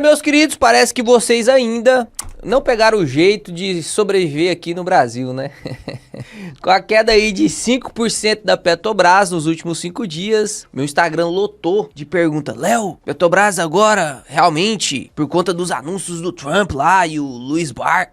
Meus queridos, parece que vocês ainda não pegaram o jeito de sobreviver aqui no Brasil, né? Com a queda aí de 5% da Petrobras nos últimos 5 dias, meu Instagram lotou de pergunta: Léo, Petrobras agora, realmente, por conta dos anúncios do Trump lá e o Luiz Barsi.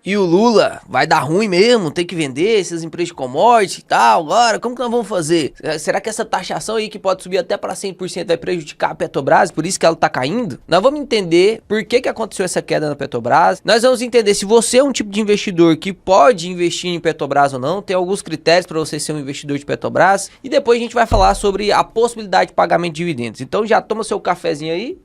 E o Lula, vai dar ruim mesmo, tem que vender essas empresas de commodities e tal, agora, como que nós vamos fazer? Será que essa taxação aí que pode subir até para 100% vai prejudicar a Petrobras, por isso que ela tá caindo? Nós vamos entender por que aconteceu essa queda na Petrobras, nós vamos entender se você é um tipo de investidor que pode investir em Petrobras ou não, tem alguns critérios para você ser um investidor de Petrobras, e depois a gente vai falar sobre a possibilidade de pagamento de dividendos. Então já toma seu cafezinho aí.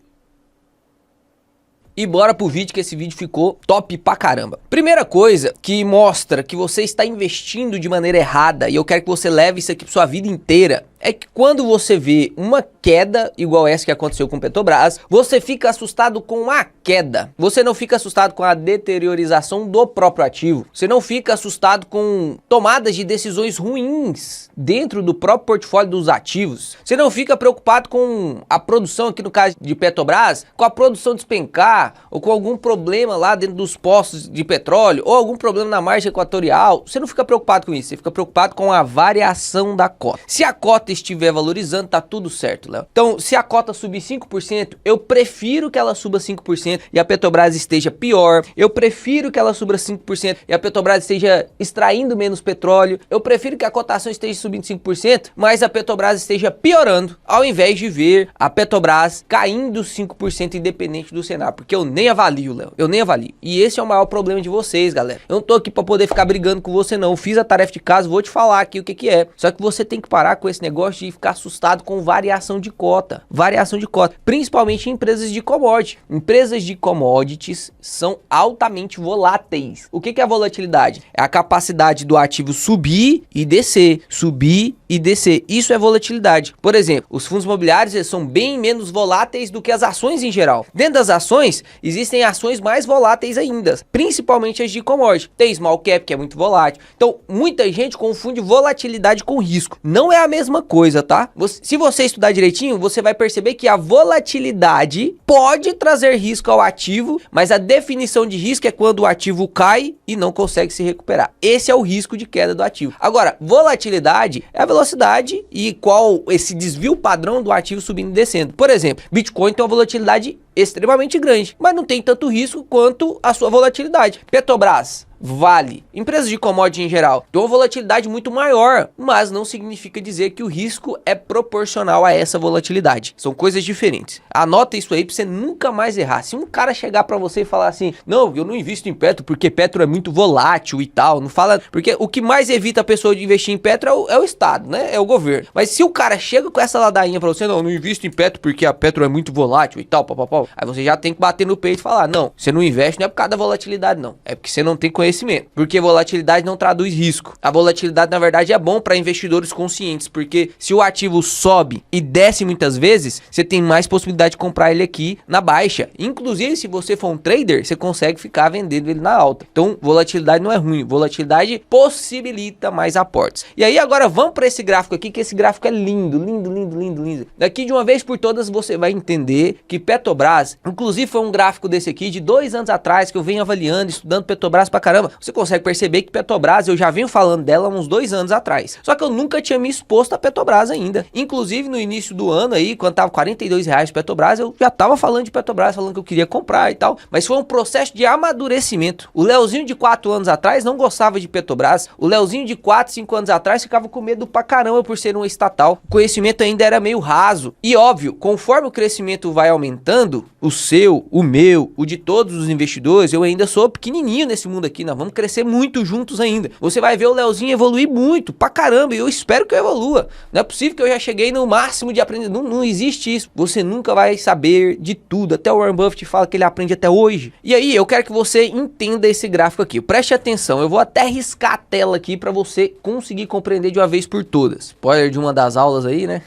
E bora pro vídeo, que esse vídeo ficou top pra caramba. Primeira coisa que mostra que você está investindo de maneira errada, e eu quero que você leve isso aqui pra sua vida inteira, é que quando você vê uma queda igual essa que aconteceu com Petrobras, você fica assustado com a queda. Você não fica assustado com a deteriorização do próprio ativo. Você não fica assustado com tomadas de decisões ruins dentro do próprio portfólio dos ativos. Você não fica preocupado com a produção, aqui no caso de Petrobras, com a produção despencar, ou com algum problema lá dentro dos poços de petróleo, ou algum problema na margem equatorial. Você não fica preocupado com isso, você fica preocupado com a variação da cota. Se a cota estiver valorizando, tá tudo certo, Léo. Então, se a cota subir 5%, eu prefiro que ela suba 5% e a Petrobras esteja pior. Eu prefiro que ela suba 5% e a Petrobras esteja extraindo menos petróleo. Eu prefiro que a cotação esteja subindo 5%, mas a Petrobras esteja piorando, ao invés de ver a Petrobras caindo 5% independente do cenário, porque eu nem avalio, Léo. Eu nem avalio. E esse é o maior problema de vocês, galera. Eu não tô aqui pra poder ficar brigando com você, não. Eu fiz a tarefa de casa, vou te falar aqui o que é. Só que você tem que parar com esse negócio de ficar assustado com variação de cota. Variação de cota. Principalmente em empresas de commodity. Empresas de commodities são altamente voláteis. O que é a volatilidade? É a capacidade do ativo subir e descer. Subir e descer. Isso é volatilidade. Por exemplo, os fundos imobiliários, eles são bem menos voláteis do que as ações em geral. Dentro das ações, existem ações mais voláteis ainda. Principalmente as de commodity. Tem small cap, que é muito volátil. Então, muita gente confunde volatilidade com risco. Não é a mesma coisa, tá? Se você estudar direitinho, você vai perceber que a volatilidade pode trazer risco ao ativo, mas a definição de risco é quando o ativo cai e não consegue se recuperar. Esse é o risco de queda do ativo. Agora, volatilidade é a velocidade e qual esse desvio padrão do ativo subindo e descendo. Por exemplo, Bitcoin tem uma volatilidade extremamente grande, mas não tem tanto risco quanto a sua volatilidade. Petrobras, Vale, empresas de commodity em geral, tem uma volatilidade muito maior, mas não significa dizer que o risco é proporcional a essa volatilidade. São coisas diferentes. Anota isso aí pra você nunca mais errar. Se um cara chegar pra você e falar assim: não, eu não invisto em Petro porque Petro é muito volátil e tal, não fala, porque o que mais evita a pessoa de investir em Petro é o Estado, né? É o governo. Mas se o cara chega com essa ladainha pra você: não, não invisto em Petro porque a Petro é muito volátil e tal, papapá, aí você já tem que bater no peito e falar: não, você não investe não é por causa da volatilidade, não. É porque você não tem conhecimento. Porque volatilidade não traduz risco. A volatilidade, na verdade, é bom para investidores conscientes, porque se o ativo sobe e desce muitas vezes, você tem mais possibilidade de comprar ele aqui na baixa. Inclusive, se você for um trader, você consegue ficar vendendo ele na alta. Então, volatilidade não é ruim. Volatilidade possibilita mais aportes. E aí, agora, vamos para esse gráfico aqui, que esse gráfico é lindo, lindo, lindo, lindo, lindo. Daqui, de uma vez por todas, você vai entender que Petrobras, inclusive foi um gráfico desse aqui, de 2 anos atrás, que eu venho avaliando, estudando Petrobras pra caramba. Você consegue perceber que Petrobras, eu já venho falando dela há uns 2 anos atrás. Só que eu nunca tinha me exposto a Petrobras ainda. Inclusive no início do ano aí, quando tava R$ 42 Petrobras, eu já tava falando de Petrobras, falando que eu queria comprar e tal. Mas foi um processo de amadurecimento. O Leozinho de 4 anos atrás não gostava de Petrobras. O Leozinho de 4, 5 anos atrás ficava com medo pra caramba por ser uma estatal. O conhecimento ainda era meio raso. E óbvio, conforme o crescimento vai aumentando, o seu, o meu, o de todos os investidores, eu ainda sou pequenininho nesse mundo aqui, nós vamos crescer muito juntos ainda. Você vai ver o Leozinho evoluir muito, pra caramba, e eu espero que eu evolua. Não é possível que eu já cheguei no máximo de aprender, não existe isso. Você nunca vai saber de tudo, até o Warren Buffett fala que ele aprende até hoje. E aí, eu quero que você entenda esse gráfico aqui, preste atenção, eu vou até riscar a tela aqui pra você conseguir compreender de uma vez por todas. Spoiler de uma das aulas aí, né?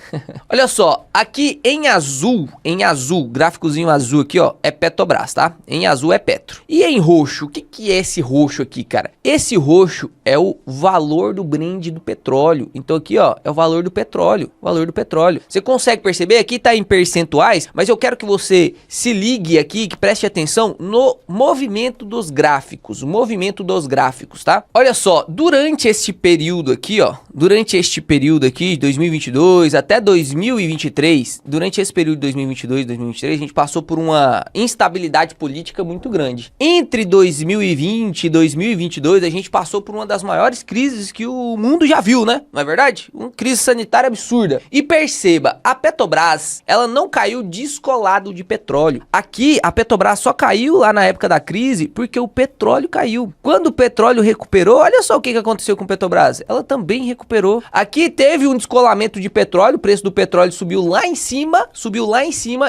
Olha só, aqui em azul, gráficozinho azul aqui, ó, é Petrobras, tá? Em azul é Petro. E em roxo, o que é esse roxo roxo aqui, cara? Esse roxo é o valor do brand do petróleo. Então aqui, ó, é o valor do petróleo. Valor do petróleo. Você consegue perceber? Aqui tá em percentuais, mas eu quero que você se ligue aqui, que preste atenção no movimento dos gráficos. O movimento dos gráficos, tá? Olha só, durante este período aqui, ó, durante este período aqui, de 2022 até 2023, durante esse período de 2022 e 2023, a gente passou por uma instabilidade política muito grande. Entre 2020 e 2022, a gente passou por uma das maiores crises que o mundo já viu, né? Não é verdade? Uma crise sanitária absurda. E perceba, a Petrobras, ela não caiu descolado de petróleo. Aqui, a Petrobras só caiu lá na época da crise porque o petróleo caiu. Quando o petróleo recuperou, olha só o que aconteceu com a Petrobras. Ela também recuperou. Aqui teve um descolamento de petróleo, o preço do petróleo subiu lá em cima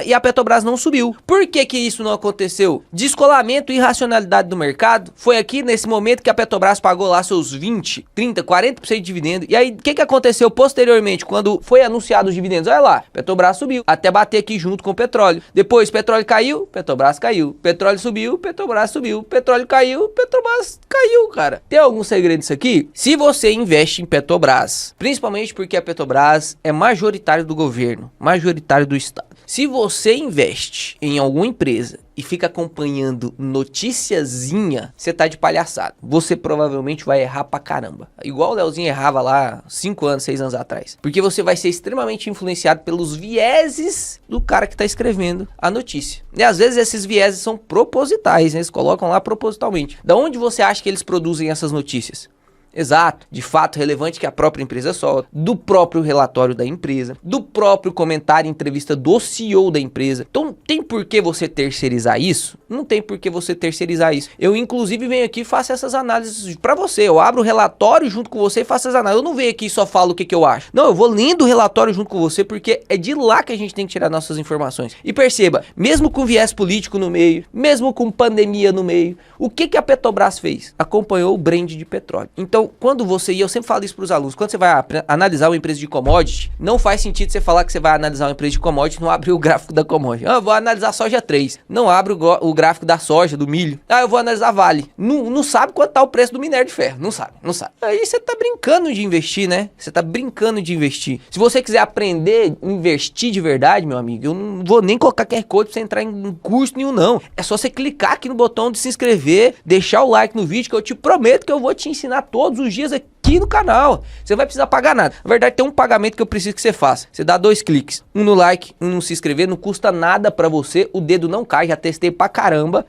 e a Petrobras não subiu. Por que que isso não aconteceu? Descolamento e irracionalidade do mercado. Foi aqui nesse momento que a Petrobras pagou lá seus 20, 30, 40% de dividendo. E aí, o que aconteceu posteriormente, quando foi anunciado os dividendos? Olha lá, Petrobras subiu, até bater aqui junto com o petróleo. Depois, petróleo caiu, Petrobras caiu. Petróleo subiu, Petrobras subiu. Petróleo caiu, Petrobras caiu, cara. Tem algum segredo nisso aqui? Se você investe em Petrobras, principalmente porque a Petrobras é majoritário do governo, majoritário do estado. Se você investe em alguma empresa e fica acompanhando noticiazinha, você tá de palhaçada. Você provavelmente vai errar pra caramba. Igual o Leozinho errava lá 5 anos, 6 anos atrás. Porque você vai ser extremamente influenciado pelos vieses do cara que tá escrevendo a notícia. E às vezes esses vieses são propositais, né? Eles colocam lá propositalmente. Da onde você acha que eles produzem essas notícias? Exato, de fato relevante que a própria empresa solta, do próprio relatório da empresa, do próprio comentário e entrevista do CEO da empresa. Então tem por que você terceirizar isso? Não tem por que você terceirizar isso. Eu inclusive venho aqui e faço essas análises pra você. Eu abro o relatório junto com você e faço essas análises. Eu não venho aqui e só falo o que eu acho. Não, eu vou lendo o relatório junto com você porque é de lá que a gente tem que tirar nossas informações. E perceba, mesmo com viés político no meio, mesmo com pandemia no meio, o que a Petrobras fez? Acompanhou o brand de petróleo. Então, quando você, e eu sempre falo isso para os alunos, quando você vai analisar uma empresa de commodity, não faz sentido você falar que você vai analisar uma empresa de commodity e não abrir o gráfico da commodity. Ah, eu vou analisar soja 3, não abre o gráfico da soja, do milho. Ah, eu vou analisar Vale. Não sabe quanto tá o preço do minério de ferro, não sabe. Aí você tá brincando de investir, né? Você tá brincando de investir. Se você quiser aprender a investir de verdade, meu amigo, eu não vou nem colocar QR Code pra você entrar em curso nenhum, não. É só você clicar aqui no botão de se inscrever, deixar o like no vídeo, que eu te prometo que eu vou te ensinar todos os dias aqui no canal. Você não vai precisar pagar nada. Na verdade, tem um pagamento que eu preciso que você faça. Você dá 2 cliques. Um no like, um no se inscrever. Não custa nada pra você. O dedo não cai. Já testei pra caramba.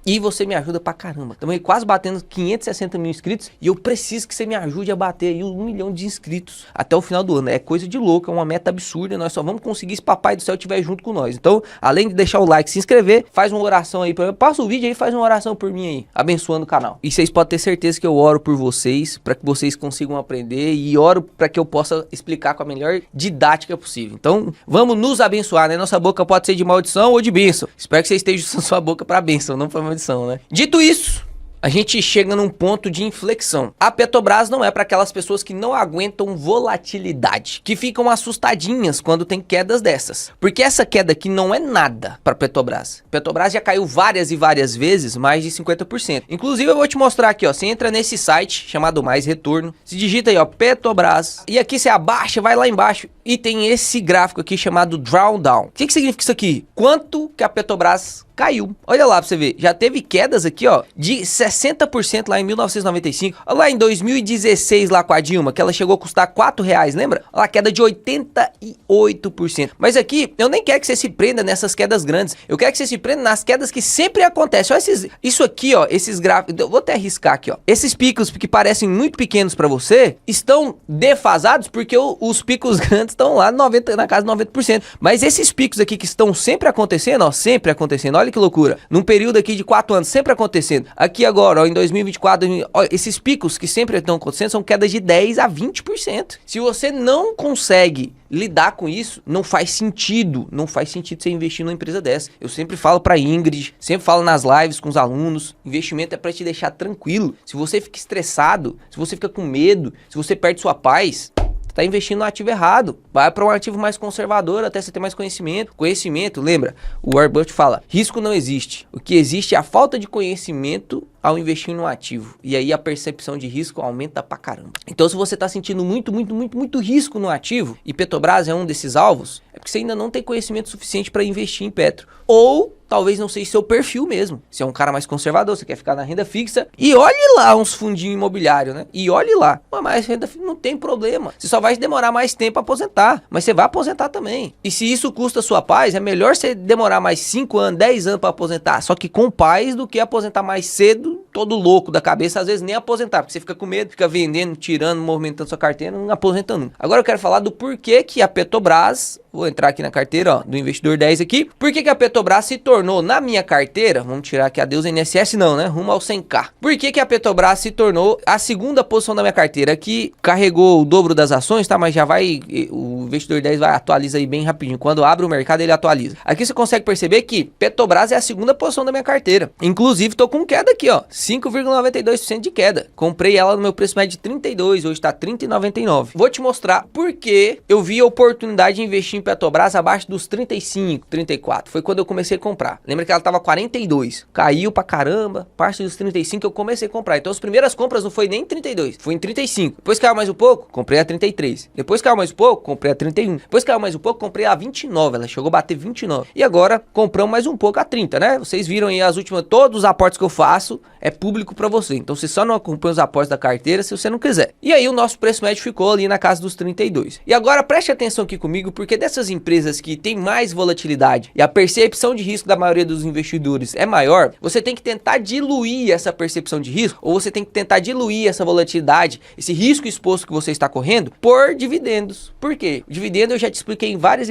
E você me ajuda pra caramba. Estamos aí quase batendo 560 mil inscritos. E eu preciso que você me ajude a bater aí 1 milhão de inscritos até o final do ano. É coisa de louco, é uma meta absurda. Nós só vamos conseguir se papai do céu estiver junto com nós. Então, além de deixar o like, se inscrever, faz uma oração aí pra mim. Passa o vídeo aí, faz uma oração por mim aí, abençoando o canal. E vocês podem ter certeza que eu oro por vocês, para que vocês consigam aprender. E oro para que eu possa explicar com a melhor didática possível. Então, vamos nos abençoar, né? Nossa boca pode ser de maldição ou de bênção. Espero que você esteja usando sua boca pra bênção, não pra maldição. Né? Dito isso, a gente chega num ponto de inflexão. A Petrobras não é para aquelas pessoas que não aguentam volatilidade, que ficam assustadinhas quando tem quedas dessas. Porque essa queda aqui não é nada para Petrobras. Petrobras já caiu várias e várias vezes, mais de 50%. Inclusive eu vou te mostrar aqui, ó, você entra nesse site chamado Mais Retorno, se digita aí, ó, Petrobras, e aqui você abaixa, vai lá embaixo e tem esse gráfico aqui chamado Drawdown. O que significa isso aqui? Quanto que a Petrobras caiu. Olha lá pra você ver, já teve quedas aqui, ó, de 60% lá em 1995. Olha lá em 2016 lá com a Dilma, que ela chegou a custar R$4, lembra? Olha lá, queda de 88%. Mas aqui, eu nem quero que você se prenda nessas quedas grandes. Eu quero que você se prenda nas quedas que sempre acontecem. Olha isso aqui, ó, esses gráficos, eu vou até arriscar aqui, ó. Esses picos que parecem muito pequenos pra você, estão defasados porque os picos grandes estão lá na casa de 90%. Mas esses picos aqui que estão sempre acontecendo, ó, sempre acontecendo, olha que loucura. Num período aqui de 4 anos, sempre acontecendo. Aqui agora, ó, em 2024, ó, esses picos que sempre estão acontecendo são quedas de 10 a 20%. Se você não consegue lidar com isso, não faz sentido. Não faz sentido você investir numa empresa dessa. Eu sempre falo pra Ingrid, sempre falo nas lives com os alunos, investimento é pra te deixar tranquilo. Se você fica estressado, se você fica com medo, se você perde sua paz, tá investindo no ativo errado. Vai para um ativo mais conservador até você ter mais conhecimento. Conhecimento, lembra? O Warren Buffett fala, risco não existe. O que existe é a falta de conhecimento ao investir num ativo. E aí a percepção de risco aumenta pra caramba. Então se você tá sentindo muito risco no ativo, e Petrobras é um desses alvos, é porque você ainda não tem conhecimento suficiente para investir em Petro. Ou talvez não seja seu perfil mesmo. Você é um cara mais conservador, você quer ficar na renda fixa. E olhe lá uns fundinhos imobiliários, né? E olhe lá. Mas renda fixa não tem problema. Você só vai demorar mais tempo a aposentar. Mas você vai aposentar também. E se isso custa sua paz, é melhor você demorar mais 5 anos, 10 anos para aposentar. Só que com paz do que aposentar mais cedo, todo louco da cabeça, às vezes nem aposentar. Porque você fica com medo, fica vendendo, tirando, movimentando sua carteira, não aposenta nunca. Agora eu quero falar do porquê que a Petrobras... Vou entrar aqui na carteira, ó, do Investidor 10 aqui. Por que a Petrobras se tornou, na minha carteira, vamos tirar aqui adeus INSS não, né? Rumo ao 100k. Por que a Petrobras se tornou a segunda posição da minha carteira? Que carregou o dobro das ações, tá? Mas já vai, o Investidor 10 vai atualiza aí bem rapidinho. Quando abre o mercado, ele atualiza. Aqui você consegue perceber que Petrobras é a segunda posição da minha carteira. Inclusive, tô com queda aqui, ó. 5,92% de queda. Comprei ela no meu preço médio de 32, hoje tá 30,99. Vou te mostrar por que eu vi a oportunidade de investir em Petrobras abaixo dos 35, 34. Foi quando eu comecei a comprar. Lembra que ela tava 42. Caiu pra caramba. Parte dos 35 eu comecei a comprar. Então as primeiras compras não foi nem em 32, foi em 35. Depois caiu mais um pouco, comprei a 33. Depois caiu mais um pouco, comprei a 31. Depois caiu mais um pouco, comprei a 29. Ela chegou a bater 29. E agora compramos mais um pouco a 30, né? Vocês viram aí as últimas, todos os aportes que eu faço é público pra você. Então você só não acompanha os aportes da carteira se você não quiser. E aí o nosso preço médio ficou ali na casa dos 32. E agora preste atenção aqui comigo, porque dessas empresas que têm mais volatilidade e a percepção de risco da maioria dos investidores é maior, você tem que tentar diluir essa percepção de risco, ou você tem que tentar diluir essa volatilidade, esse risco exposto que você está correndo por dividendos. Por quê? O dividendo eu já te expliquei em várias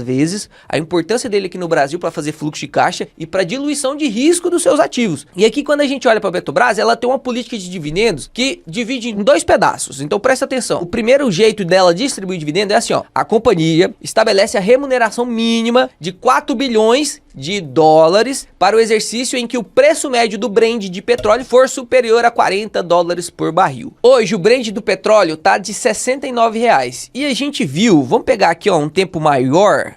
vezes a importância dele aqui no Brasil para fazer fluxo de caixa e para diluição de risco dos seus ativos. E aqui quando a gente olha para a Petrobras, ela tem uma política de dividendos que divide em dois pedaços. Então presta atenção. O primeiro jeito dela distribuir dividendo é assim, ó. A companhia estabelece a remuneração mínima de 4 bilhões de dólares para o exercício em que o preço médio do Brent de petróleo for superior a 40 dólares por barril. Hoje o Brent do petróleo tá de R$69. E a gente viu, vamos pegar aqui ó, um tempo maior,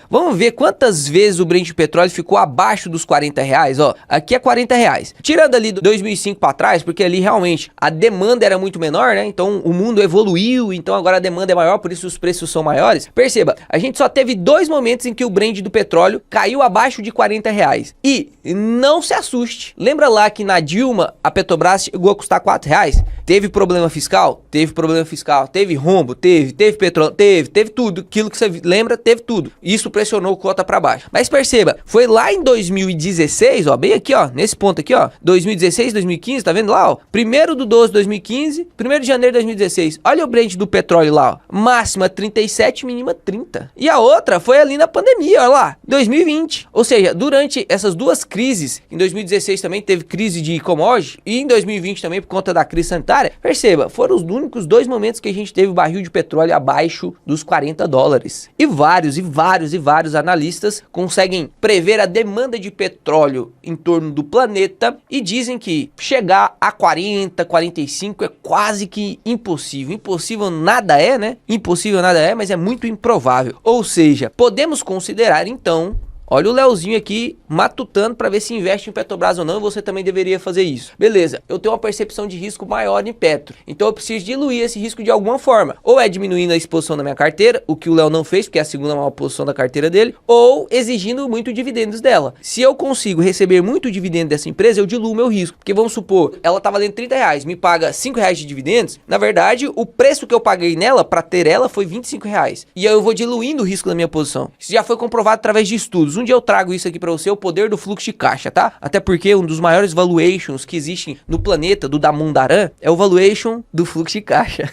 vamos ver quantas vezes o Brent de petróleo ficou abaixo dos R$40, ó, aqui é R$40. Tirando ali do 2005 para trás, porque ali realmente a demanda era muito menor, né? Então o mundo evoluiu, então agora a demanda é maior, por isso os preços são maiores. Perceba, a gente só teve 2 momentos em que o Brent do petróleo caiu abaixo de R$40. E não se assuste. Lembra lá que na Dilma a Petrobras chegou a custar R$4? Teve problema fiscal? Teve problema fiscal. Teve rombo? Teve petróleo? Teve tudo. Aquilo que você lembra, teve tudo. Isso pressionou cota para baixo. Mas perceba, foi lá em 2016, ó, bem aqui, ó, nesse ponto aqui, ó, 2016, 2015, tá vendo lá, ó, 1º de 2015, 1º de janeiro de 2016. Olha o Brent do petróleo lá, ó, máxima 37, mínima 30. E a outra foi ali na pandemia, ó lá, 2020. Ou seja, durante essas duas crises, em 2016 também teve crise de commodity e em 2020 também por conta da crise sanitária. Perceba, foram os únicos 2 momentos que a gente teve o barril de petróleo abaixo dos 40 dólares. E vários analistas conseguem prever a demanda de petróleo em torno do planeta e dizem que chegar a 40, 45 é quase que impossível. Impossível nada é, né? Impossível nada é, mas é muito improvável. Ou seja, podemos considerar então... Olha o Leozinho aqui matutando para ver se investe em Petrobras ou não, você também deveria fazer isso. Beleza, eu tenho uma percepção de risco maior em Petro, então eu preciso diluir esse risco de alguma forma. Ou é diminuindo a exposição da minha carteira, o que o Léo não fez, porque é a segunda maior posição da carteira dele, ou exigindo muito dividendos dela. Se eu consigo receber muito dividendo dessa empresa, eu diluo meu risco. Porque vamos supor, ela tá valendo R$30, me paga R$5 de dividendos, na verdade, o preço que eu paguei nela para ter ela foi R$25. E aí eu vou diluindo o risco da minha posição. Isso já foi comprovado através de estudos. Um dia eu trago isso aqui pra você, o poder do fluxo de caixa, tá? Até porque um dos maiores valuations que existem no planeta, do Damundaran, é o valuation do fluxo de caixa.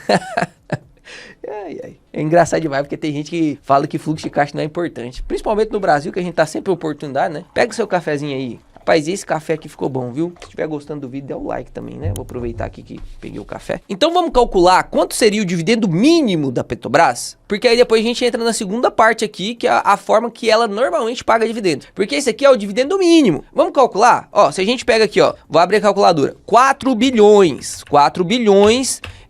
É engraçado demais, porque tem gente que fala que fluxo de caixa não é importante. Principalmente no Brasil, que a gente tá sempre em oportunidade, né? Pega o seu cafezinho aí. Rapaz, esse café aqui ficou bom, viu? Se estiver gostando do vídeo, dê o like também, né? Vou aproveitar aqui que peguei o café. Então vamos calcular quanto seria o dividendo mínimo da Petrobras? Porque aí depois a gente entra na segunda parte aqui, que é a forma que ela normalmente paga dividendos. Porque esse aqui é o dividendo mínimo. Vamos calcular? Ó, se a gente pega aqui, ó, vou abrir a calculadora. 4 bilhões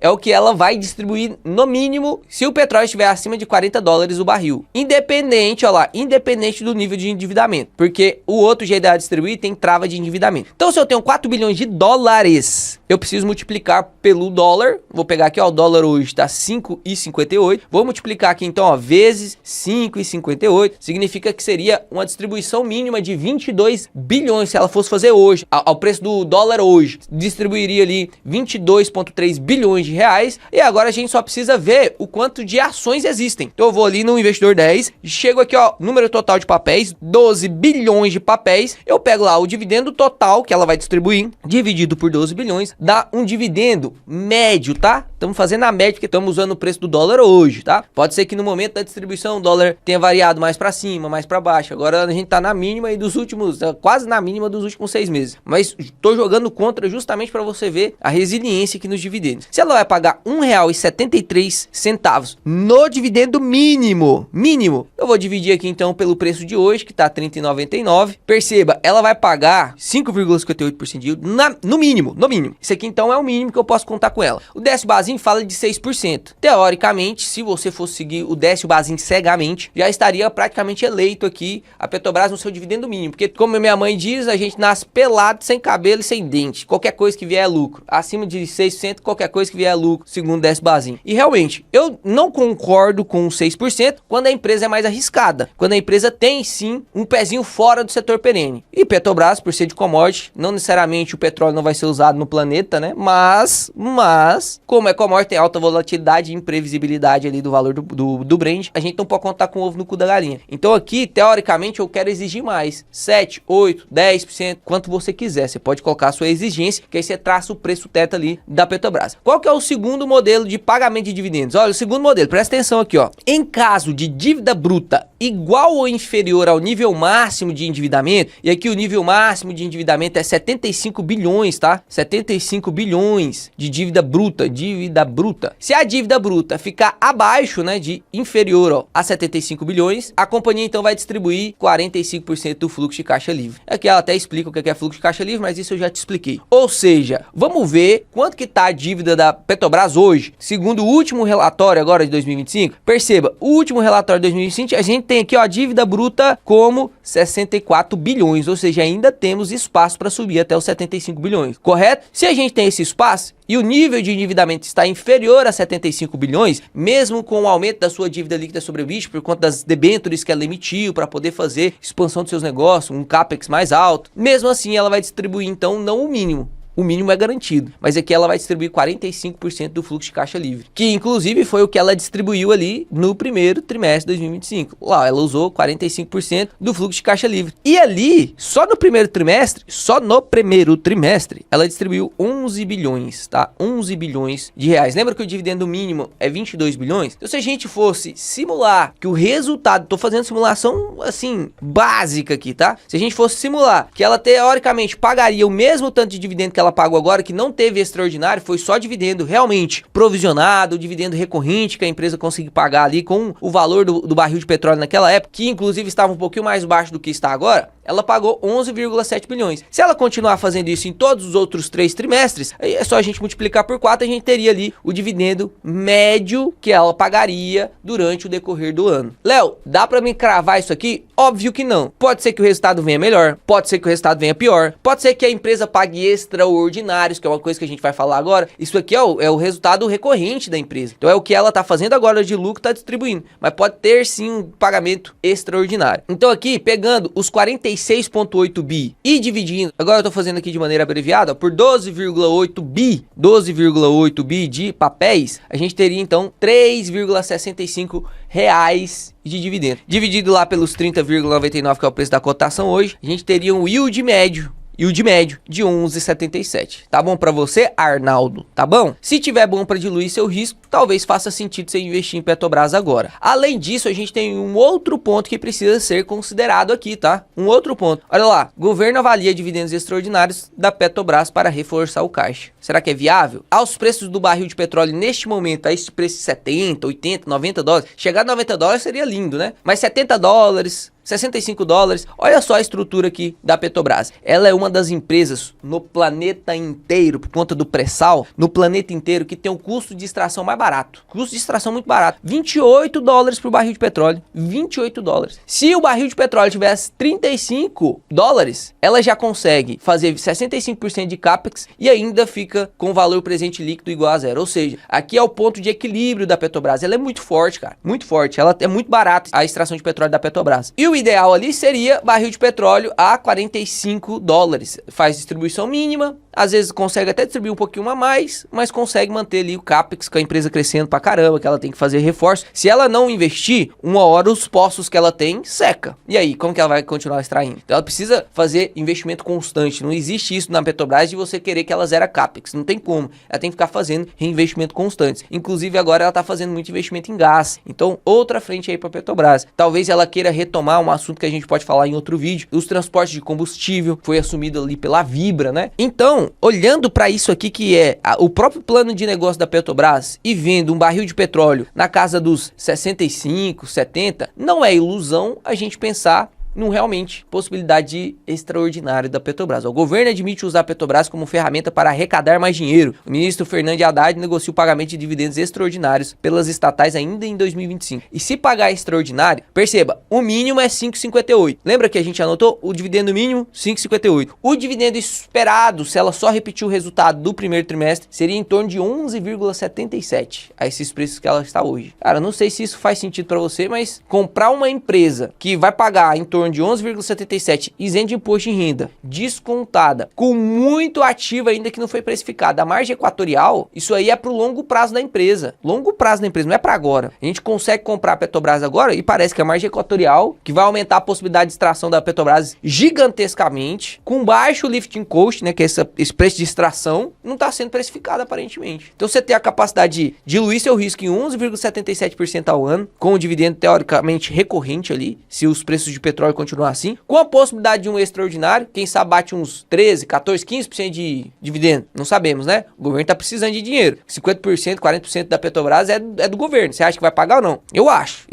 é o que ela vai distribuir no mínimo se o petróleo estiver acima de 40 dólares o barril. Independente, olha lá, independente do nível de endividamento, porque o outro jeito de distribuir tem trava de endividamento. Então se eu tenho 4 bilhões de dólares, eu preciso multiplicar pelo dólar. Vou pegar aqui, ó, o dólar hoje tá 5,58. Vou multiplicar aqui então, ó, vezes 5,58, significa que seria uma distribuição mínima de 22 bilhões se ela fosse fazer hoje, ao preço do dólar hoje. Distribuiria ali 22,3 bilhões de reais. E agora a gente só precisa ver o quanto de ações existem. Então eu vou ali no Investidor 10, chego aqui, ó, número total de papéis, 12 bilhões de papéis. Eu pego lá o dividendo total que ela vai distribuir, dividido por 12 bilhões, dá um dividendo médio, tá? Estamos fazendo a média porque estamos usando o preço do dólar hoje, tá? Pode ser que no momento da distribuição o dólar tenha variado mais para cima, mais para baixo. Agora a gente tá na mínima aí dos últimos, quase na mínima dos últimos 6 meses. Mas tô jogando contra justamente para você ver a resiliência aqui nos dividendos. Se ela vai pagar R$1,73 no dividendo mínimo, eu vou dividir aqui então pelo preço de hoje, que tá R$30,99. Perceba, ela vai pagar 5,58% de yield no mínimo. Isso aqui então é o mínimo que eu posso contar com ela. O Décio Bazin fala de 6%. Teoricamente, se você fosse seguir o Décio Bazin cegamente, já estaria praticamente eleito aqui a Petrobras no seu dividendo mínimo. Porque, como minha mãe diz, a gente nasce pelado, sem cabelo e sem dente. Qualquer coisa que vier é lucro. Acima de 6%, qualquer coisa que vier é lucro, segundo o Décio Bazin. E realmente, eu não concordo com 6% quando a empresa é mais arriscada. Quando a empresa tem, sim, um pezinho fora do setor perene. E Petrobras, por ser de commodity, não necessariamente o petróleo não vai ser usado no planeta, né? Mas, como é commodity, tem alta volatilidade e imprevisibilidade ali do valor do Brent, a gente não pode contar com o ovo no cu da galinha. Então aqui, teoricamente, eu quero exigir mais. 7, 8, 10%, quanto você quiser. Você pode colocar a sua exigência, que aí você traça o preço teto ali da Petrobras. Qual que é o segundo modelo de pagamento de dividendos? Olha, o segundo modelo, presta atenção aqui, ó. Em caso de dívida bruta igual ou inferior ao nível máximo de endividamento, e aqui o nível máximo de endividamento é 75 bilhões, tá? 75 bilhões de dívida bruta. Se a dívida bruta ficar abaixo, né, de inferior, ó, a 75 bilhões, a companhia então vai distribuir 45% do fluxo de caixa livre. Aqui ela até explica o que é fluxo de caixa livre, mas isso eu já te expliquei. Ou seja, vamos ver quanto que tá a dívida da Petrobras hoje, segundo o último relatório agora de 2025. Perceba, o último relatório de 2025, a gente tem aqui, ó, a dívida bruta como 64 bilhões, ou seja, ainda temos espaço para subir até os 75 bilhões, correto? Se a gente tem esse espaço e o nível de endividamento está inferior a 75 bilhões, mesmo com o aumento da sua dívida líquida sobre o bicho, por conta das debêntures que ela emitiu para poder fazer expansão dos seus negócios, um capex mais alto, mesmo assim ela vai distribuir então não o mínimo. O mínimo é garantido, mas aqui ela vai distribuir 45% do fluxo de caixa livre, que inclusive foi o que ela distribuiu ali no primeiro trimestre de 2025. Lá ela usou 45% do fluxo de caixa livre. E ali, só no primeiro trimestre, ela distribuiu 11 bilhões, tá? 11 bilhões de reais. Lembra que o dividendo mínimo é 22 bilhões? Então se a gente fosse simular que o resultado, tô fazendo simulação assim, básica aqui, tá? Se a gente fosse simular que ela teoricamente pagaria o mesmo tanto de dividendo que ela pagou agora, que não teve extraordinário, foi só dividendo realmente provisionado, dividendo recorrente que a empresa conseguiu pagar ali com o valor do barril de petróleo naquela época, que inclusive estava um pouquinho mais baixo do que está agora, ela pagou 11,7 bilhões. Se ela continuar fazendo isso em todos os outros 3 trimestres, aí é só a gente multiplicar por 4, a gente teria ali o dividendo médio que ela pagaria durante o decorrer do ano. Léo, dá pra me cravar isso aqui? Óbvio que não. Pode ser que o resultado venha melhor, pode ser que o resultado venha pior, pode ser que a empresa pague extraordinários, que é uma coisa que a gente vai falar agora. Isso aqui é o resultado recorrente da empresa. Então é o que ela tá fazendo agora de lucro, tá distribuindo. Mas pode ter sim um pagamento extraordinário. Então aqui, pegando os 46,8 bi e dividindo, agora eu tô fazendo aqui de maneira abreviada, ó, por 12,8 bi de papéis, a gente teria então 3,65 reais de dividendo. Dividido lá pelos 30,99, que é o preço da cotação hoje, a gente teria um yield médio de 11,77. Tá bom pra você, Arnaldo? Tá bom? Se tiver bom pra diluir seu risco, talvez faça sentido você investir em Petrobras agora. Além disso, a gente tem um outro ponto que precisa ser considerado aqui, tá? Um outro ponto. Olha lá, governo avalia dividendos extraordinários da Petrobras para reforçar o caixa. Será que é viável? Aos preços do barril de petróleo neste momento, a esse preço de 70, 80, 90 dólares, chegar a 90 dólares seria lindo, né? Mas 70 dólares, $65. Olha só a estrutura aqui da Petrobras. Ela é uma das empresas no planeta inteiro, por conta do pré-sal, no planeta inteiro que tem o custo de extração mais barato. Custo de extração muito barato. $28 por barril de petróleo. $28. Se o barril de petróleo tivesse $35, ela já consegue fazer 65% de capex e ainda fica com valor presente líquido igual a zero. Ou seja, aqui é o ponto de equilíbrio da Petrobras. Ela é muito forte, cara. Muito forte. Ela é muito barata, a extração de petróleo da Petrobras. E o ideal ali seria barril de petróleo a $45. Faz distribuição mínima. Às vezes consegue até distribuir um pouquinho a mais, mas consegue manter ali o capex com a empresa crescendo pra caramba, que ela tem que fazer reforço. Se ela não investir, uma hora os poços que ela tem seca. E aí, como que ela vai continuar extraindo? Então ela precisa fazer investimento constante. Não existe isso na Petrobras de você querer que ela zera capex. Não tem como. Ela tem que ficar fazendo reinvestimento constante. Inclusive agora ela tá fazendo muito investimento em gás. Então outra frente aí pra Petrobras. Talvez ela queira retomar um assunto que a gente pode falar em outro vídeo. Os transportes de combustível. Foi assumido ali pela Vibra, né? Então, olhando para isso aqui que é o próprio plano de negócio da Petrobras e vendo um barril de petróleo na casa dos 65, 70, não é ilusão a gente pensar num realmente possibilidade extraordinária da Petrobras. O governo admite usar a Petrobras como ferramenta para arrecadar mais dinheiro. O ministro Fernando Haddad negocia o pagamento de dividendos extraordinários pelas estatais ainda em 2025. E se pagar extraordinário, perceba, o mínimo é 5,58. Lembra que a gente anotou? O dividendo mínimo, 5,58. O dividendo esperado, se ela só repetir o resultado do primeiro trimestre, seria em torno de 11,77 a esses preços que ela está hoje. Cara, não sei se isso faz sentido para você, mas comprar uma empresa que vai pagar em torno de 11,77 isento de imposto de renda, descontada, com muito ativo ainda que não foi precificado, a margem equatorial, isso aí é pro longo prazo da empresa. Longo prazo da empresa, não é para agora. A gente consegue comprar a Petrobras agora e parece que a margem equatorial, que vai aumentar a possibilidade de extração da Petrobras gigantescamente, com baixo lifting cost, né, que é esse preço de extração, não está sendo precificado aparentemente. Então você tem a capacidade de diluir seu risco em 11,77% ao ano, com o dividendo teoricamente recorrente ali, se os preços de petróleo continuar assim, com a possibilidade de um extraordinário, quem sabe bate uns 13, 14, 15% de dividendo, não sabemos, né? O governo tá precisando de dinheiro, 50%, 40% da Petrobras é do governo, você acha que vai pagar ou não? Eu acho,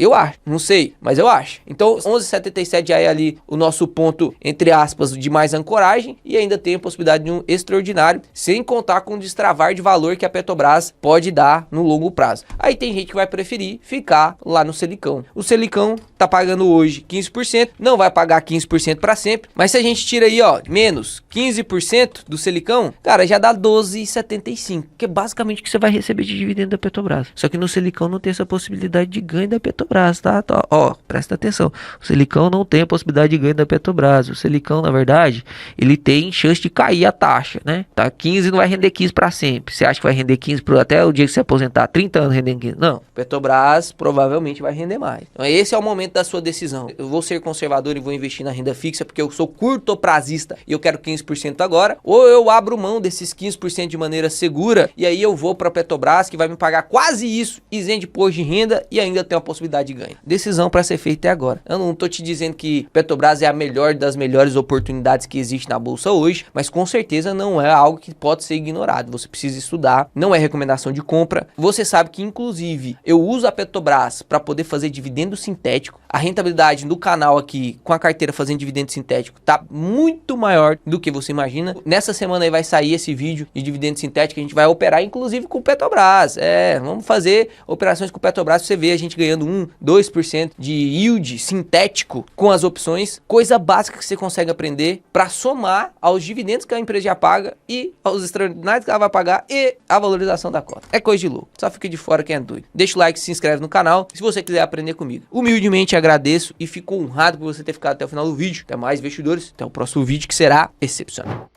não sei, mas eu acho. Então 11,77 já é ali o nosso ponto, entre aspas, de mais ancoragem, e ainda tem a possibilidade de um extraordinário, sem contar com o destravar de valor que a Petrobras pode dar no longo prazo. Aí tem gente que vai preferir ficar lá no Selicão. O Selicão tá pagando hoje 15%, não vai pagar 15% para sempre, mas se a gente tira aí, ó, menos 15% do Selicão, cara, já dá 12,75, que é basicamente o que você vai receber de dividendo da Petrobras. Só que no Selicão não tem essa possibilidade de ganho da Petrobras, tá? Ó, presta atenção. O Selicão não tem a possibilidade de ganho da Petrobras. O Selicão, na verdade, ele tem chance de cair a taxa, né? Tá 15 não vai render 15 para sempre. Você acha que vai render 15 até o dia que você aposentar? 30 anos rendendo 15? Não. Petrobras provavelmente vai render mais. Então esse é o momento da sua decisão. Eu vou ser conservador e vou investir na renda fixa porque eu sou curtoprazista e eu quero 15% agora, ou eu abro mão desses 15% de maneira segura e aí eu vou para a Petrobras que vai me pagar quase isso, isento de imposto de renda e ainda tem a possibilidade de ganho. Decisão para ser feita é agora. Eu não tô te dizendo que Petrobras é a melhor das melhores oportunidades que existe na bolsa hoje, mas com certeza não é algo que pode ser ignorado. Você precisa estudar, não é recomendação de compra. Você sabe que inclusive eu uso a Petrobras para poder fazer dividendo sintético. A rentabilidade do canal aqui com a carteira fazendo dividendo sintético tá muito maior do que você imagina. Nessa semana aí vai sair esse vídeo de dividendo sintético, a gente vai operar inclusive com o Petrobras. Vamos fazer operações com o Petrobras pra você ver a gente ganhando 1, 2% de yield sintético com as opções, coisa básica que você consegue aprender para somar aos dividendos que a empresa já paga e aos extraordinários que ela vai pagar e a valorização da cota. É coisa de louco, só fica de fora quem é doido. Deixa o like, se inscreve no canal se você quiser aprender comigo. Humildemente agradeço e fico honrado por você ter ficado até o final do vídeo. Até mais, investidores. Até o próximo vídeo que será excepcional.